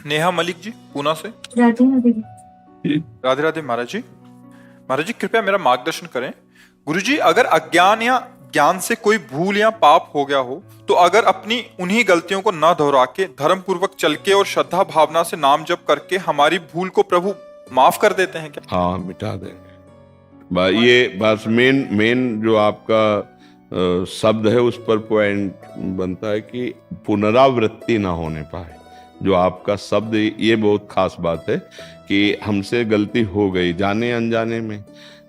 नेहा मलिक जी पूना से। राधे राधे। राधे राधे महाराज जी। महाराज जी कृपया मेरा मार्गदर्शन करें। गुरु जी, अगर अज्ञान या ज्ञान से कोई भूल या पाप हो गया हो तो अगर अपनी उन्हीं गलतियों को न दोहरा के धर्म पूर्वक चल के और श्रद्धा भावना से नाम जप करके हमारी भूल को प्रभु माफ कर देते हैं क्या? हाँ, मिटा देंगे। ये बस मेन मेन जो आपका शब्द है उस पर पॉइंट बनता है कि पुनरावृत्ति ना होने पाए। जो आपका शब्द, ये बहुत खास बात है कि हमसे गलती हो गई, जाने अनजाने में।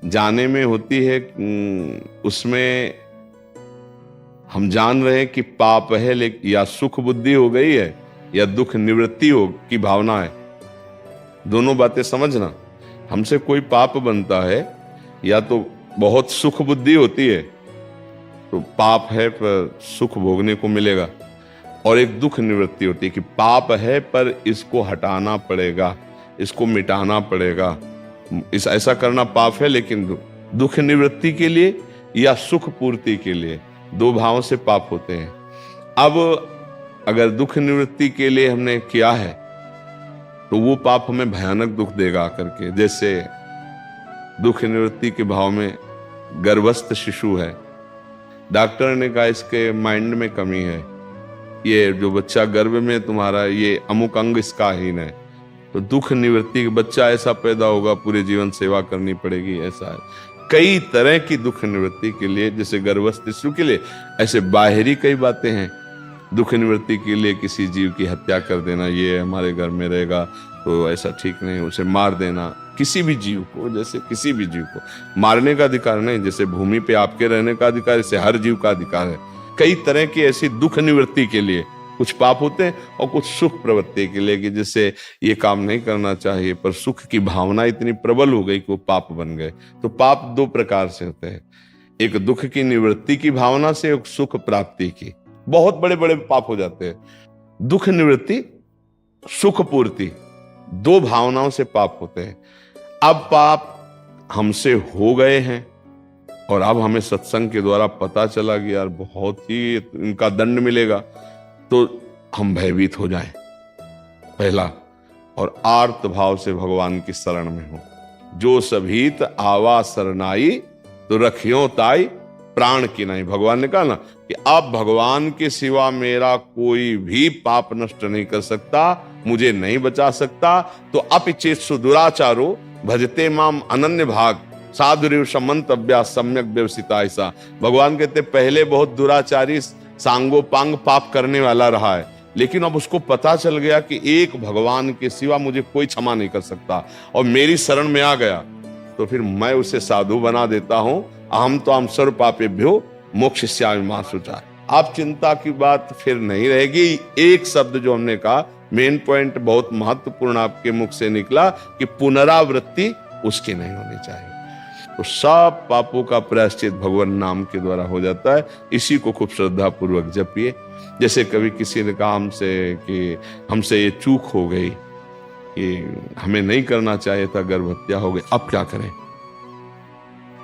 जाने में होती है, उसमें हम जान रहे हैं कि पाप है, लेकिन या सुख बुद्धि हो गई है या दुख निवृत्ति हो की भावना है। दोनों बातें समझना। हमसे कोई पाप बनता है या तो बहुत सुख बुद्धि होती है, तो पाप है पर सुख भोगने को मिलेगा, और एक दुख निवृत्ति होती है कि पाप है पर इसको हटाना पड़ेगा, इसको मिटाना पड़ेगा। ऐसा करना पाप है, लेकिन दुख निवृत्ति के लिए या सुख पूर्ति के लिए, दो भावों से पाप होते हैं। अब अगर दुख निवृत्ति के लिए हमने किया है तो वो पाप हमें भयानक दुख देगा आकर के। जैसे दुख निवृत्ति के भाव में गर्भस्थ शिशु है, डॉक्टर ने कहा इसके माइंड में कमी है, ये जो बच्चा गर्भ में तुम्हारा, ये अमुक अंग इसका हीन है, तो दुख निवृत्ति, बच्चा ऐसा पैदा होगा पूरे जीवन सेवा करनी पड़ेगी, ऐसा है। कई तरह की दुख निवृत्ति के लिए, जैसे गर्भस्थ शिशु के लिए, ऐसे बाहरी कई बातें हैं। दुख निवृत्ति के लिए किसी जीव की हत्या कर देना, ये हमारे घर में रहेगा तो ऐसा ठीक नहीं, उसे मार देना। किसी भी जीव को, जैसे किसी भी जीव को मारने का अधिकार नहीं, जैसे भूमि पे आपके रहने का अधिकार, इसे हर जीव का अधिकार है। कई तरह की ऐसी दुख निवृत्ति के लिए कुछ पाप होते हैं और कुछ सुख प्रवृत्ति के लिए, कि जिससे ये काम नहीं करना चाहिए पर सुख की भावना इतनी प्रबल हो गई कि वो पाप बन गए। तो पाप दो प्रकार से होते हैं, एक दुख की निवृत्ति की भावना से, एक सुख प्राप्ति की। बहुत बड़े बड़े पाप हो जाते हैं। दुख निवृत्ति, सुख पूर्ति, दो भावनाओं से पाप होते हैं। अब पाप हमसे हो गए हैं और अब हमें सत्संग के द्वारा पता चला कि यार बहुत ही इनका दंड मिलेगा, तो हम भयभीत हो जाएं पहला, और आर्त भाव से भगवान की शरण में हो। जो सभीत आवा शरणाई तो रखियो ताई प्राण की नहीं। भगवान ने कहा ना कि अब भगवान के सिवा मेरा कोई भी पाप नष्ट नहीं कर सकता, मुझे नहीं बचा सकता। तो अपिचेत्सु दुराचारो भजते माम अनन्य भाग साधुरेव समंतव्या सम्यक व्यवसिता। ऐसा भगवान कहते पहले बहुत दुराचारी सांगोपांग पाप करने वाला रहा है, लेकिन अब उसको पता चल गया कि एक भगवान के सिवा मुझे कोई क्षमा नहीं कर सकता, और मेरी शरण में आ गया तो फिर मैं उसे साधु बना देता हूं। अहम तो हम सर्व पापेभ्यो मोक्षयिष्यामि मा शुचा। आप चिंता की बात फिर नहीं रहेगी। एक शब्द जो हमने कहा, मेन पॉइंट बहुत महत्वपूर्ण आपके मुख से निकला कि पुनरावृत्ति उसकी नहीं होनी चाहिए। तो सब पापों का प्रायश्चित भगवान नाम के द्वारा हो जाता है। इसी को खूब श्रद्धा पूर्वक जपिए। जैसे कभी किसी ने कहा हमसे कि हमसे ये चूक हो गई कि हमें नहीं करना चाहिए था, गर्भ हत्या हो गई, अब क्या करें?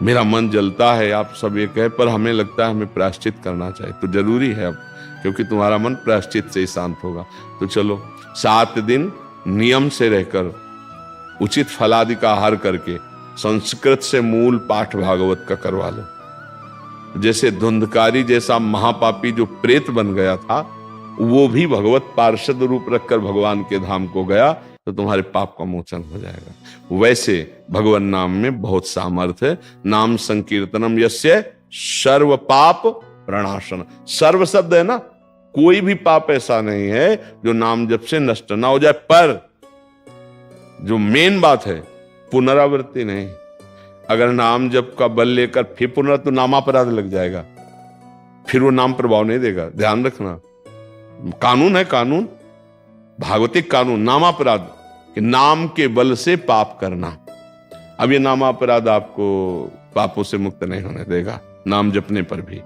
मेरा मन जलता है, आप सब ये कहे, पर हमें लगता है हमें प्रायश्चित करना चाहिए। तो जरूरी है अब, क्योंकि तुम्हारा मन प्रायश्चित से ही शांत होगा। तो चलो 7 दिन नियम से रहकर उचित फलादि का आहार करके संस्कृत से मूल पाठ भागवत का करवा लो। जैसे धुंधकारी जैसा महापापी जो प्रेत बन गया था, वो भी भगवत पार्षद रूप रखकर भगवान के धाम को गया, तो तुम्हारे पाप का मोचन हो जाएगा। वैसे भगवान नाम में बहुत सामर्थ्य है। नाम संकीर्तनम यस्य सर्व पाप प्रणाशन। सर्व शब्द है ना, कोई भी पाप ऐसा नहीं है जो नाम जप से नष्ट ना हो जाए। पर जो मेन बात है, पुनरावृत्ति नहीं। अगर नाम जप का बल लेकर फिर पुनः, तो नामापराध लग जाएगा, फिर वो नाम प्रभाव नहीं देगा। ध्यान रखना, कानून है, कानून भागवतिक कानून, नामापराध, कि नाम के बल से पाप करना। अब ये नामापराध आपको पापों से मुक्त नहीं होने देगा, नाम जपने पर भी।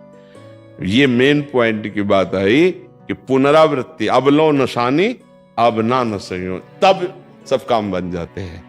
ये मेन पॉइंट की बात आई कि पुनरावृत्ति, अब लो नशानी अब ना नशयो, तब सब काम बन जाते हैं।